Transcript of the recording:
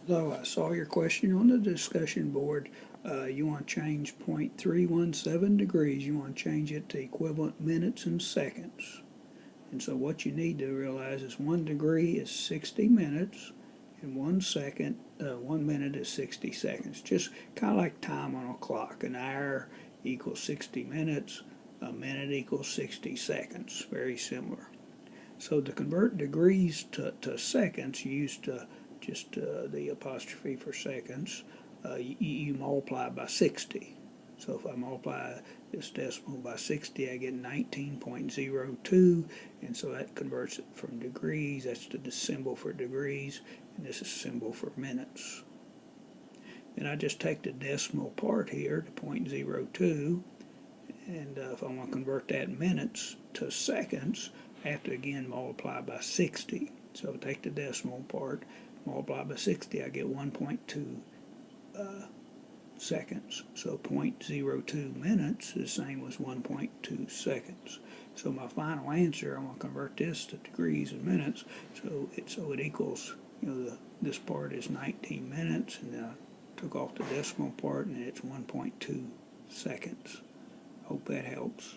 So I saw your question on the discussion board. You want to change 0.317 degrees. You want to change it to equivalent minutes and seconds. And so what you need to realize is 1 degree is 60 minutes, and 1 minute is 60 seconds. Just kind of like time on a clock. An hour equals 60 minutes. A minute equals 60 seconds. Very similar. So to convert degrees to seconds, you use just the apostrophe for seconds. You multiply by 60. So if I multiply this decimal by 60, I get 19.02, and so that converts it from degrees. That's the symbol for degrees, and this is symbol for minutes. Then I just take the decimal part here to 0.02, and if I want to convert that minutes to seconds, I have to again multiply by 60. So take the decimal part, multiply by 60, I get 1.2 seconds. So 0.02 minutes is the same as 1.2 seconds. So my final answer, I'm going to convert this to degrees and minutes. So it equals, this part is 19 minutes, and then I took off the decimal part, and it's 1.2 seconds. Hope that helps.